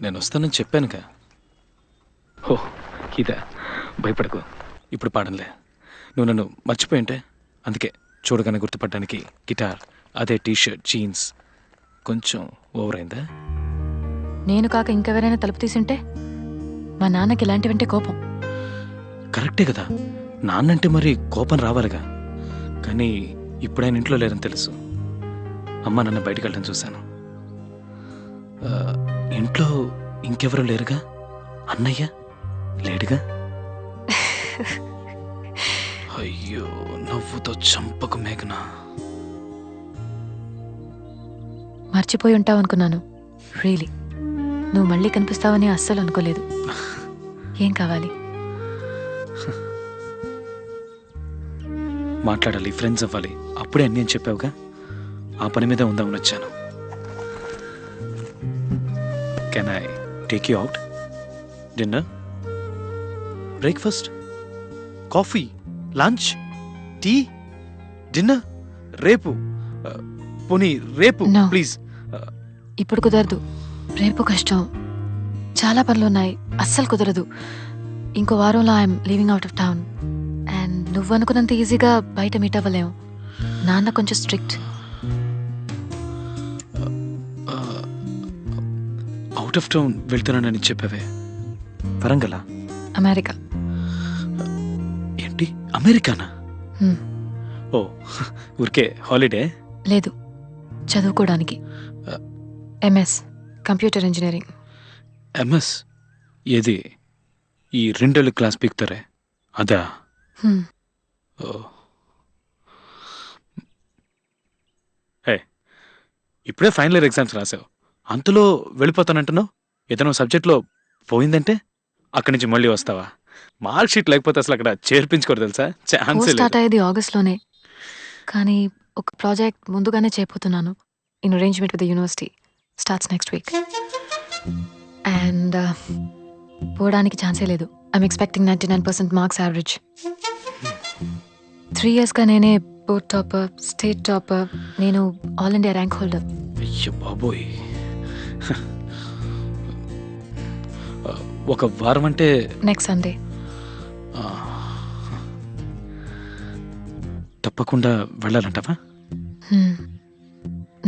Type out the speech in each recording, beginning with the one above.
నేను వస్తానని చెప్పానుగా. ఓ ఇదా, భయపడకు. ఇప్పుడు పాడంలే. నువ్వు నన్ను మర్చిపోయింటే అందుకే చూడగానే గుర్తుపట్టడానికి గిటార్, అదే టీషర్ట్, జీన్స్ కొంచెం ఓవర్ అయిందా? నేను కాక ఇంకెవరైనా తలుపు తీసుంటే మా నాన్నకి ఇలాంటివంటే కోపం. కరెక్టే కదా, నాన్నంటే మరి కోపం రావాలిగా. కానీ ఇప్పుడు ఆయన ఇంట్లో లేరని తెలుసు. అమ్మ నన్ను బయటికి వెళ్ళడం చూశాను. ఇంట్లో ఇంకెవరు లేరుగా? అన్నయ్య లేడుగా? అయ్యో, నవ్వుతో చంపకు మేఘనా. మర్చిపోయి ఉంటావు అనుకున్నాను. రియలీ నువ్వు మళ్ళీ కనిపిస్తావని అస్సలు అనుకోలేదు. ఏం కావాలి? మాట్లాడాలి, ఫ్రెండ్స్ అవ్వాలి, అప్పుడే అన్నీ అని చెప్పావుగా. ఆ పని మీద ఉందామని వచ్చాను. Can I take you out? Dinner, breakfast, coffee, lunch, tea, dinner, రేపు పోనీ రేపు No. ప్లీజ్. ఇప్పుడు కుదరదు. రేపు కష్టం, చాలా పనులున్నాయి, అస్సలు కుదరదు. ఇంకో వారంలో I'm leaving out of town. And నువ్వు అనుకున్నంత ఈజీగా బయట మీట్ అవ్వలేము. నాన్న కొంచెం స్ట్రిక్ట్. అవుట్ ఆఫ్ టౌన్ వెళ్తున్నానని చెప్పావే, వరంగలా? అమెరికా. ఏంటి, అమెరికానా? హ్మ్. ఓ, ఊరికే హాలిడే? లేదు, చదువుకోవడానికి. MS computer engineering. ఎంఎస్? ఏది ఈ 2 ఏళ్ళు క్లాస్ పీకుతారే అదా? హ్మ్. ఓ, హే, ఇప్పుడే ఫైనల్ ఇయర్ ఎగ్జామ్స్ రాసావు, అంతలో వెళ్ళిపోతానంటున్నావు. ఏదైనా సబ్జెక్ట్లో పోయిందంటే అక్కడి నుంచి మళ్ళీ వస్తావా? మార్క్ షీట్ లేకపోతే అసలు అక్కడ చేర్పించుకోరు తెలుసా, ఛాన్సే కోర్స్ లేదు. స్టార్ట్ అయ్యేది ఆగస్ట్లోనే, కానీ ఒక ప్రాజెక్ట్ ముందుగానే చేయబోతున్నాను. In arrangement with the university starts next week. And పోవడానికి ఛాన్సే లేదు. I'm expecting 99% marks average. 3 ఇయర్స్గా నేనే బోర్డ్ టాపర్, స్టేట్ టాపర్, నేను ఆల్ ఇండియా ర్యాంక్ హోల్డర్. అయ్యో బాబోయ్. ఒక వారం అంటే నెక్స్ట్ సండే. తప్పకుండా వెళ్ళాలంటావా?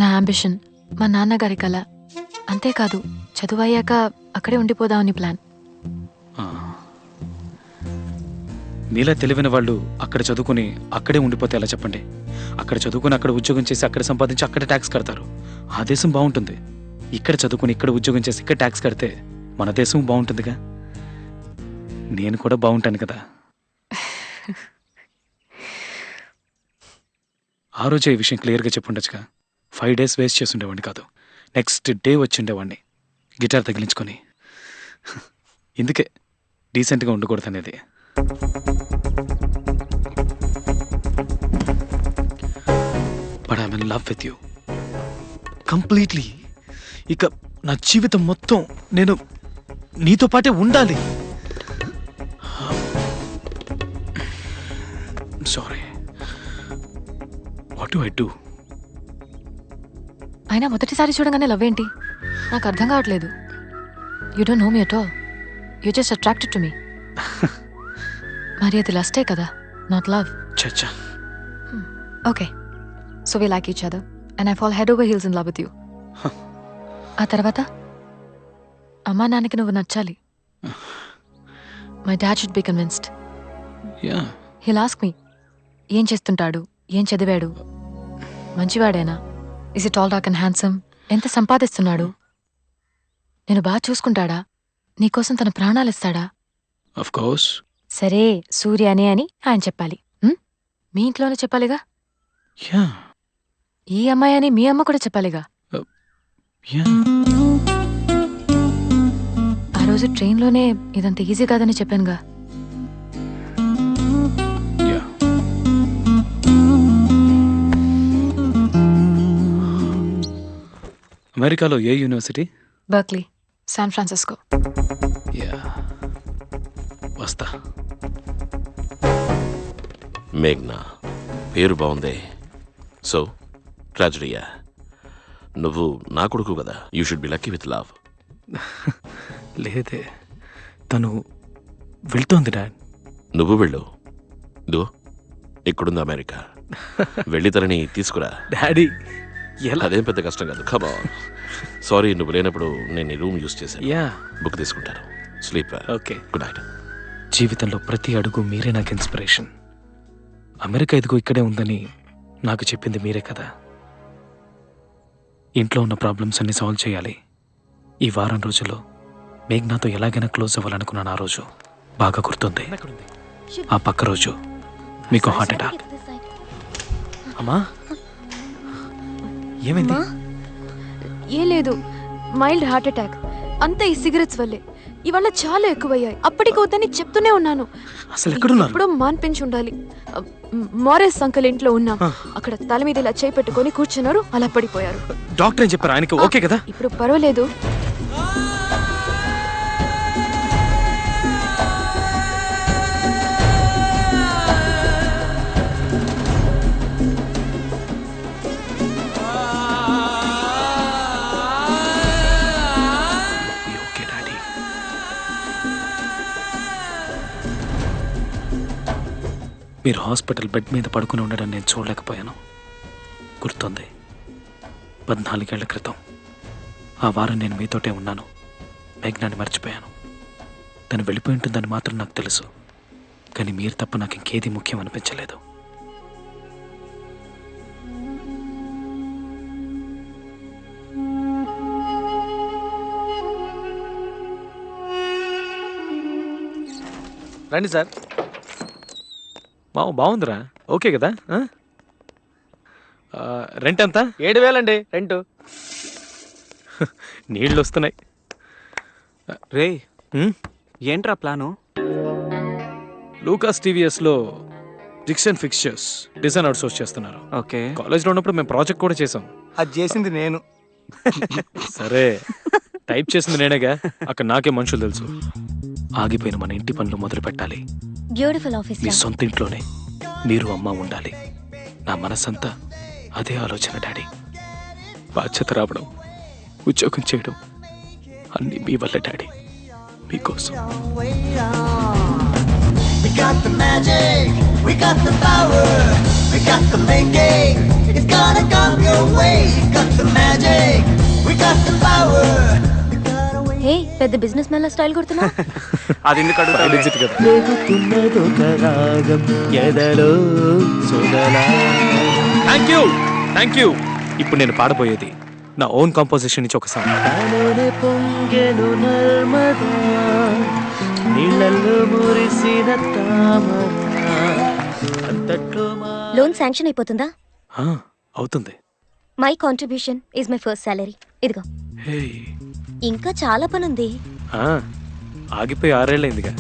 నా అంబిషన్, మా నాన్నగారి కళ. అంతేకాదు, చదువు అయ్యాక అక్కడే ఉండిపోదామని ప్లాన్. నీలా తెలివైన వాళ్ళు అక్కడ చదువుకుని అక్కడే ఉండిపోతే ఎలా చెప్పండి? అక్కడ చదువుకుని అక్కడ ఉద్యోగం చేసి అక్కడ సంపాదించి అక్కడ ట్యాక్స్ కడతారు. ఆ దేశం బాగుంటుంది. ఇక్కడ చదువుకుని ఇక్కడ ఉద్యోగం చేసి ఇక్కడ ట్యాక్స్ కడితే మన దేశం బాగుంటుందిగా. నేను కూడా బాగుంటాను కదా. ఆ రోజే ఈ విషయం క్లియర్గా చెప్పుండొచ్చుగా. 5 days వేస్ట్ చేసి ఉండేవాడిని కాదు. నెక్స్ట్ డే వచ్చి ఉండేవాడిని గిటార్ తగిలించుకొని. ఇందుకే డీసెంట్గా ఉండకూడదు అనేది. But I'm in love with you completely. ఇక నా జీవితం మొత్తం నేను నీతో పాటే ఉండాలి. Sorry, what do I do? అయినా మొదటిసారి చూడగానే లవ్ ఏంటి? నాకు అర్థం కావట్లేదు. You don't know me at all. You just attracted to me. మరి అది లస్టే కదా, నాట్ లవ్. చచ్చా. Okay, so we like each other and I fall head over heels in love with you. ఆ తర్వాత అమ్మా నాన్నకి నువ్వు నచ్చాలి. My dad should be convinced. Yeah, he'll ask me, ఏం చేస్తుంటాడు, ఏం చదివాడు, మంచివాడేనా, is it all dark and handsome, ఎంత సంపాదిస్తున్నాడు, నేను బాగా చూసుకుంటాడా, నీకోసం తన ప్రాణాలు ఇస్తాడా? Of course. సరే, సూర్యనే అని ఆయన చెప్పాలి. మీ ఇంట్లోనే చెప్పాలిగా. యా, ఈ అమ్మాయి అని మీ అమ్మ కూడా చెప్పాలిగా. యా. ఆ రోజు ట్రైన్లోనే ఇదంత ఈజీ కాదని చెప్పానుగా. యా. అమెరికాలో ఏ university? Berkeley, San Francisco. Yeah, వస్తా. మేఘ్నా, పేరు బాగుంది. సో ట్రాజడీయా? నువ్వు నా కొడుకు కదా, you should be lucky with love. లేదే, తను వెళ్తోంది డాడ్. నువ్వు వెళ్ళు. దో ఇక్కడుంది అమెరికా. వెళ్ళి తనని తీసుకురా. డాడీ ఎలా? అదేం పెద్ద కష్టం కాదు. కమా. సారీ, నువ్వు లేనప్పుడు నేను ఈ రూమ్ యూస్ చేశాను. యా, బుక్ తీసుకుంటాను. స్లీప్. ఓకే. Good night. జీవితంలో ప్రతి అడుగు మీరే నాకు ఇన్స్పిరేషన్. అమెరికా ఇదిగో ఇక్కడే ఉందని నాకు చెప్పింది మీరే కదా. ఇంట్లో ఉన్న ప్రాబ్లమ్స్ అన్ని సాల్వ్ చేయాలి. ఈ వారం రోజుల్లో మేఘ్నాతో ఎలాగైనా క్లోజ్ అవ్వాలనుకున్నాను. ఆ రోజు బాగా గుర్తుంది. ఆ పక్క రోజు మీకు హార్ట్ అటాక్. అమ్మా, ఏమైంది? ఏం లేదు, మైల్డ్ హార్ట్ అటాక్. అంతా ఈ సిగరెట్స్ వల్లే. ఇవాళ చాలా ఎక్కువయ్యాయి. అప్పటికి వద్దని చెప్తూనే ఉన్నాను. అసలు ఎక్కడున్నారు? ఇప్పుడు మాన్పించి ఉండాలి. మారేస్ అంకల్ ఇంట్లో ఉన్నాం. అక్కడ తల మీద ఇలా చేయి పెట్టుకొని కూర్చున్నారు, అలా పడిపోయారు. డాక్టర్ ఏం చెప్పారు? ఆయనకి ఓకే కదా? ఇప్పుడు పర్వాలేదు. Okay daddy. మీరు హాస్పిటల్ బెడ్ మీద పడుకుని ఉండడం నేను చూడలేకపోయాను. గుర్తుంది, 14 ఏళ్ల క్రితం ఆ వారం నేను మీతోటే ఉన్నాను. మేఘ్నాన్ని మర్చిపోయాను. తను వెళ్ళిపోయి ఉంటుందని మాత్రం నాకు తెలుసు. కానీ మీరు తప్ప నాకు ఇంకేది ముఖ్యం అనిపించలేదు. రండి సార్. బాగుందిరా. ఓకే కదా? రెంట్ ఎంత? 7,000 అండి రెంట్. నీళ్ళు వస్తున్నాయి. రే, హ్మ్? ఏంట్రా ప్లాను? లూకాస్ టీవీఎస్లో diction fixtures design outsource చేస్తున్నారు. ఓకే, కాలేజ్లో ఉన్నప్పుడు మేము ప్రాజెక్ట్ కూడా చేసాం. అది చేసింది నేను. సరే, టైప్ చేసింది నేనేగా. అక్కడ నాకే మనుషులు తెలుసు. ఆగిపోయిన మన ఇంటి పనులు మొదలు పెట్టాలి. బ్యూటిఫుల్ ఆఫీస్ మీ సొంత ఇంట్లోనే మీరు అమ్మ ఉండాలి. నా మనసంతా అదే ఆలోచన డాడీ. బాధ్యత రావడం, ఉద్యోగం చేయడం అన్నీ మీ వల్ల డాడీ. మీకోసం. We got the magic, we got the power, we got the making, it's gonna come your way. Got the magic, we got the power. హే, పెద్ద బిజినెస్ మ్యాన్ లా స్టైల్ కొడుతున్నా. అది ఎందుకు అడుగుతావు? Legit కదా. Thank you. ఇప్పుడు నేను పాడబోయేది నా ఓన్ కంపోజిషన్ నుంచి ఒక సాంగ్. లోన్ శాంక్షన్ అయిపోతుందా? అవుతుంది. My contribution is my first salary. ఇదిగో. హే, ఇంకా చాలా పనుంది. ఆగిపోయి 6 ఏళ్ళైందిగా.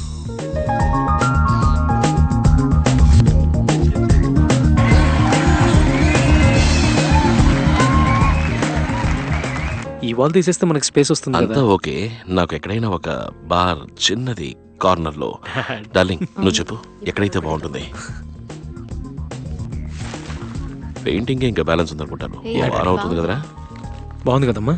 ఈ వాల్ తీసేస్తే మనకి స్పేస్ వస్తుంది అంతా కదా. ఓకే. నాకు ఎక్కడైనా ఒక బార్, చిన్నది కార్నర్ లో. డార్లింగ్, నువ్వు చెప్పు ఎక్కడైతే బాగుంటుంది. పెయింటింగ్ ఇంకా బ్యాలెన్స్ ఉందనుకుంటాను. ఏ, వారం అవుతుంది కదరా? బాగుంది కదమ్మా.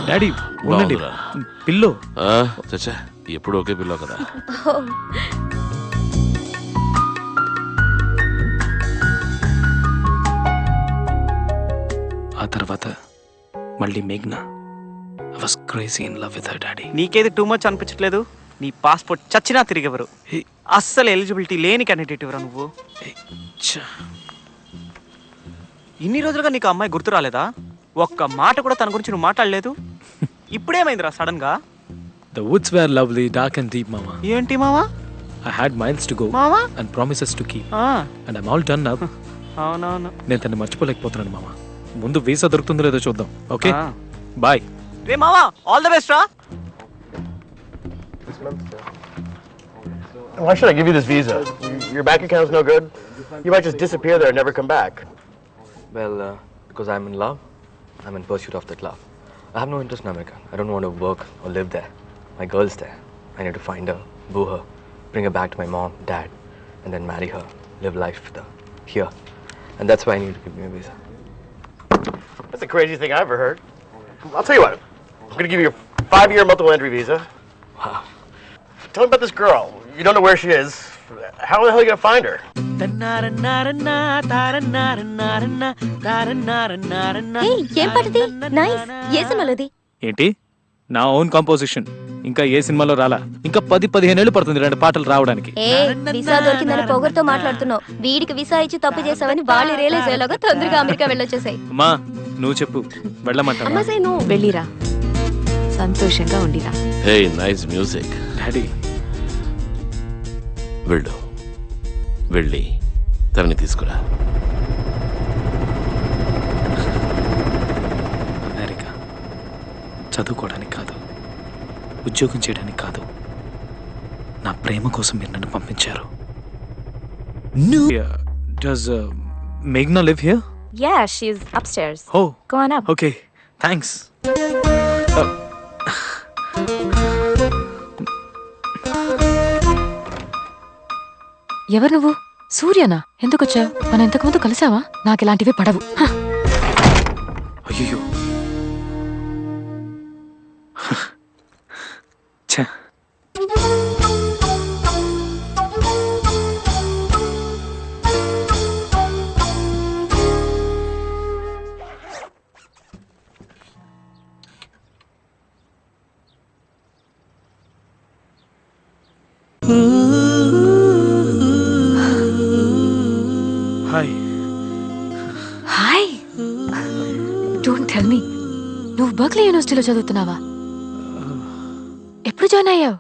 డాడీ ఉండండి. బాగుందిరా. పిల్లో. చచ్చా, ఎప్పుడు ఒకే పిల్లో కదా. ఆ తర్వాత మళ్ళీ మేఘ్నా. I was crazy in love with her daddy. నీకేది టూ మచ్ అనిపించట్లేదు? నీ పాస్పోర్ట్ చచ్చినా తిరిగెవరు. హే, అస్సలు ఎలిజిబిలిటీ లేని క్యాండిడేట్ ఎవరా నువ్వు? హే, ఛ. ఇన్ని రోజులుగా నీకు ఆ అమ్మాయి గుర్తు రాలేదా? ఒక్క మాట కూడా తన గురించి నువ్వు మాట్లాడలేదు. ఇప్పుడేమైందిరా సడన్ గా? The woods were lovely, dark and deep, mama. ఏంటి మావా? I had miles to go మావా? and promises to keep. ఆ, And I'm all done now. అవునవును. నేను తను మర్చిపోలేకపోతున్నాను మామ. ముందు వీసా దొరుకుతుందో లేదో చూద్దాం. ఓకే, ఆ. బాయ్. రే మావా, ఆల్ ద బెస్ట్ రా. Why should I give you this visa? Your bank account's no good? You might just disappear there and never come back. Well, because I'm in love, I'm in pursuit of that love. I have no interest in America. I don't want to work or live there. My girl's there. I need to find her, boo her, bring her back to my mom, dad, and then marry her, live life with her here. And that's why I need to give me a visa. That's the craziest thing I've ever heard. I'll tell you what. I'm gonna give you a 5-year multiple entry visa. Wow. Tell me about this girl. You don't know where she is. How the hell are you gonna find her? హే ఏం పాటది? Nice. ఏ సినిమాలోది? ఏంటి నా own composition. ఇంకా ఏ సినిమాలో రాలా. ఇంకా 10-15 ఏళ్ళు పడుతుంది రెండు పాటలు రావడానికి. ఏ వీసా దొరికిందని పొగరుతో మాట్లాడుతున్నావు. వీడికి వీసా ఇచ్చి తప్పు చేసావని వాళ్ళు రియలైజ్ అయ్యేలాగా తొందరగా అమెరికా వెళ్ళొచ్చేసాయి. అమ్మా నువ్వు చెప్పు వెళ్ళమంటావా? అమ్మా సై నువ్వు వెళ్ళిరా, సంతోషంగా ఉండిరా. Hey nice music. డాడీ వెళ్ళు, వెళ్ళి తనని తీసుకురా. అమెరికా చదువుకోవడానికి కాదు, ఉద్యోగం చేయడానికి కాదు, నా ప్రేమ కోసం మీరు నన్ను పంపించారు. Does Meghna live here? Yeah, she's upstairs. Oh, Go on up. okay. Thanks. ఎవరు నువ్వు? సూర్యనా? ఎందుకొచ్చావు? మనం ఇంతకుముందు కలిసావా? నాకు ఇలాంటివి పడవు. అయ్యో ఛ. Hi. Hi. Don't tell me నువ్వు బర్క్లీ యూనివర్సిటీలో చదువుతున్నావా? ఎప్పుడు జాయిన్ అయ్యావు?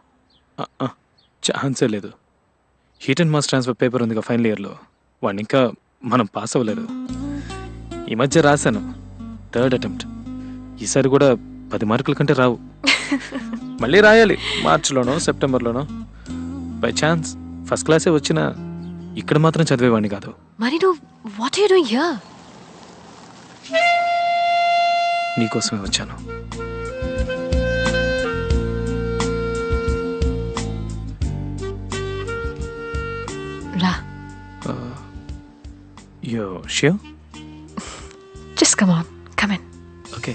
ఛాన్సే లేదు. Heat and mass transfer paper ఉందిగా ఫైనల్ ఇయర్లో, వాడిని ఇంకా మనం పాస్ అవ్వలేదు. ఈ మధ్య రాశాను, 3rd అటెంప్ట్. ఈసారి కూడా 10 మార్కుల కంటే రావు. మళ్ళీ రాయాలి మార్చిలోనో సెప్టెంబర్లోనో. బై ఛాన్స్ ఫస్ట్ క్లాసే వచ్చినా ఇక్కడ మాత్రం చదివేవాడిని కాదు. మరి నువ్వు what are you doing here? నీకోసమే వచ్చాను. రా. Yo sure? Just come on, come in. Okay.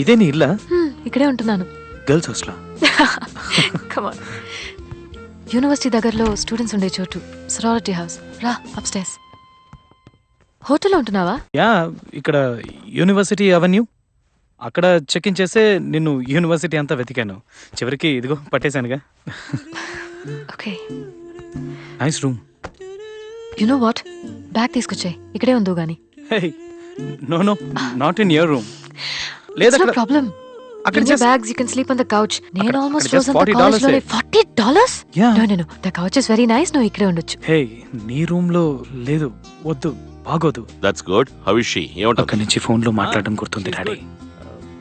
ఇదే నీ ఇల్లా? ఇక్కడే ఉంటున్నాను. గర్ల్స్ హాస్టలా? Come on. యూనివర్సిటీ దగ్గరలో స్టూడెంట్స్ ఉండే చోటు, సరారిటీ హౌస్. రా అప్స్టైర్స్. హోటల్లో ఉంటున్నావా? యా, ఇక్కడ యూనివర్సిటీ అవెన్యూ. అక్కడ చెక్ ఇన్ చేసే నిన్ను యూనివర్సిటీ అంతా వెతికాను. చివరికి ఇదిగో పట్టేశానుగా. Okay. Nice room. You know what, bag తీసుకొచ్చాయి, ఇక్కడే ఉందో గాని. No no, not in your room. లేదా నో ప్రాబ్లం. అక్కడ In your just bags, you can sleep on the couch. నేను అక్కడ almost just frozen the $40 college లోనే. $40? Yeah. No. The couch is very nice. నువ్వు ఇక్కడే ఉండొచ్చు. హే, నీ రూమ్ లో లేదు, వద్దు, బాగోదు. That's good. How is she? ఏమంటావు? అక్కడి నుంచి ఫోన్ లో మాట్లాడడం గుర్తుంది డాడీ.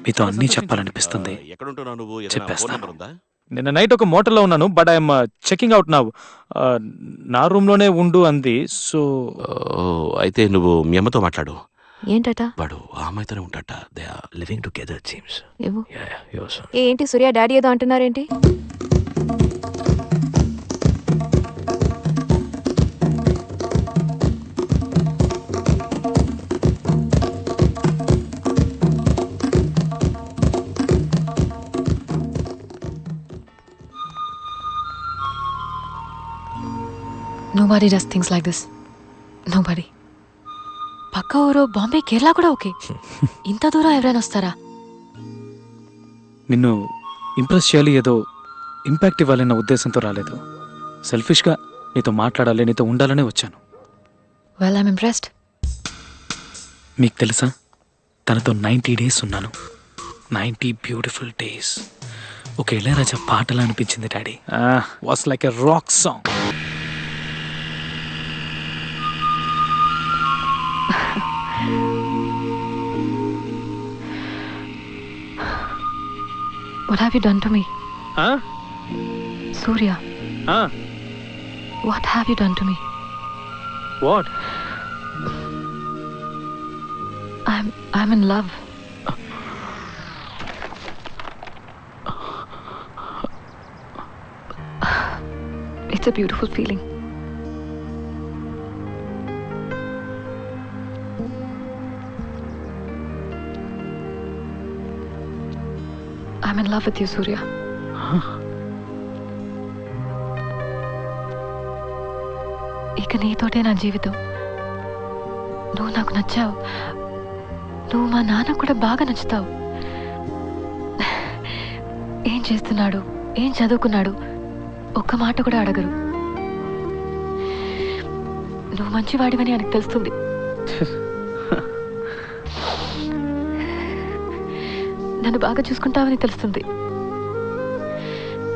మీతో అన్నీ చెప్పాలనిపిస్తుంది. ఎక్కడుంటున్నావు నువ్వు? ఏదైనా చెప్పేస్తాను. ఫోన్ నంబర్ ఉందా? నిన్న నైట్ ఒక మోటల్లో ఉన్నాను, but I'm checking out now. నా రూమ్ లోనే ఉండు అంది. సో అయితే నువ్వు మీ అమ్మతో మాట్లాడు. ఏంటట? వాడు ఆ అమ్మాయితోనే ఉంటాట. They are living together it seems. ఏమో. యోస్. ఏంటి సూర్య డాడీ ఏదో అంటున్నారేంటి? Nobody does things like this. Nobody. పక్క ఊరు బాంబే, కేరళ కూడా ఓకే. ఇంత దూరం ఎవరైనా వస్తారా? నిన్ను ఇంప్రెస్ చేయాలి, ఏదో ఇంపాక్ట్ ఇవ్వాలన్న ఉద్దేశంతో రాలేదు. సెల్ఫిష్గా నీతో మాట్లాడాలి, నీతో ఉండాలనే వచ్చాను. Well, I'm impressed. మీకు తెలుసా, తనతో 90 days ఉన్నాను. 90 బ్యూటిఫుల్ డేస్. ఒక ఇళయరాజా పాటలా అనిపించింది daddy. Was like a rock song. What have you done to me? Surya, what have you done to me? What? I'm in love. It's a beautiful feeling. I'm in love with you, Surya. ఇక నీతోటే నా జీవితం. నువ్వు నాకు నచ్చావు. నువ్వు మా నాన్న కూడా బాగా నచ్చుతావు. ఏం చేస్తున్నాడు, ఏం చదువుకున్నాడు, ఒక్క మాట కూడా అడగరు. నువ్వు మంచివాడివని ఆయనకు తెలుస్తుంది. నన్ను బాగా చూసుకుంటావని తెలుస్తుంది.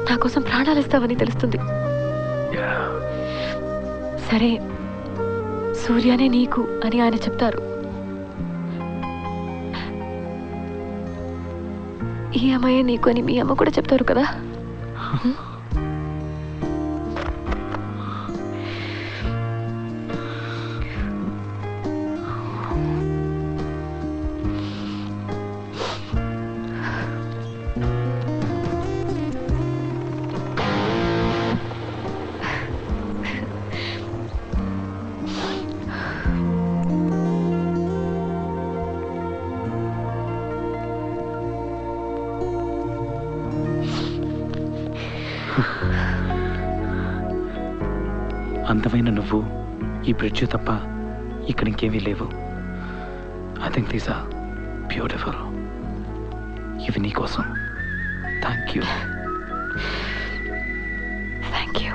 నా కోసం ప్రాణాలు ఇస్తావని తెలుస్తుంది. సరే, సూర్యనే నీకు అని ఆయన చెప్తారు. ఈ అమ్మాయే నీకు అని మీ అమ్మ కూడా చెప్తారు కదా. అందమైన నువ్వు, ఈ బ్రిడ్జ్ తప్ప ఇక్కడ ఇంకేమీ లేవు. I think these are beautiful. ఇవి నీ కోసం. Thank you. Thank you.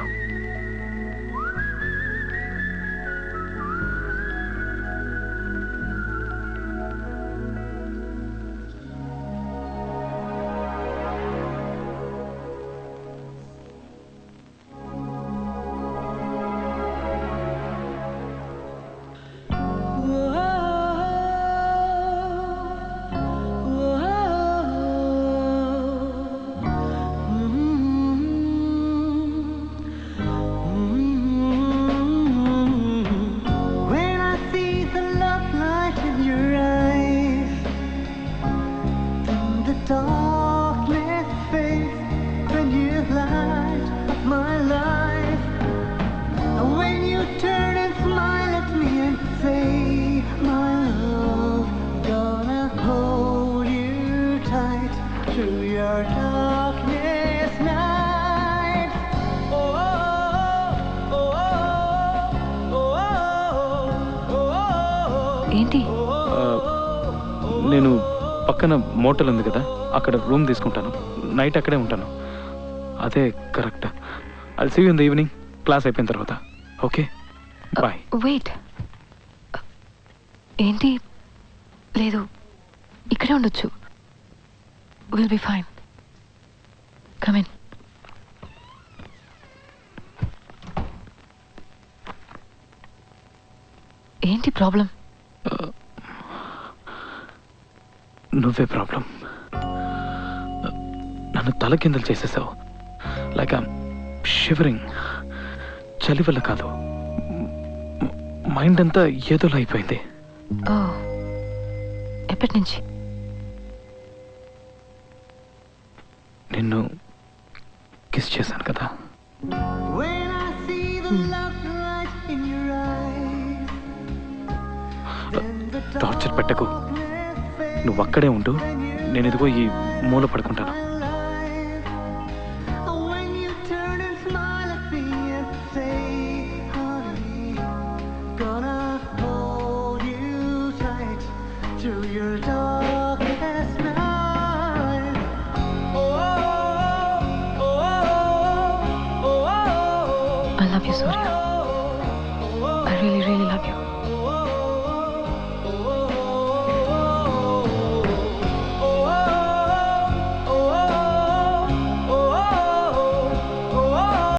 When I see the love light in your eyes, then the darkness fades when you light up my life. And when you turn and smile at me and say, my love, gonna hold you tight through your darkness night. Oh, oh, oh, oh, oh, oh. ఏంటి? నేను పక్కన motel ఉంది కదా, అక్కడ room తీసుకుంటాను. Night అక్కడే ఉంటాను. అదే correct. I see you in the evening, class అయిపోయిన తర్వాత. Okay, bye. వెయిట్. ఏంటి? లేదు, ఇక్కడే ఉండొచ్చు. Will be fine. Come in. ఏంటి ప్రాబ్లం? నువ్వే ప్రాబ్లం. నన్ను తలకిందలు చేసేసావు. Like I'm shivering. చలి వల్ల కాదు, మైండ్ అంతా ఏదోలా అయిపోయింది. ఓ, ఎప్పటి నుంచి? నిన్ను కిస్ చేశాను కదా. When I see the love light in your eyes, then the torture పెట్టకు. darkness fades నువ్వు అక్కడే ఉండు, నేను ఇదిగో ఈ మూల పడుకుంటాను. alive. And when you turn and smile at me and say, honey, gonna hold you tight through your darkest night. Oh, oh, oh, oh, oh, oh. I love you, Surya.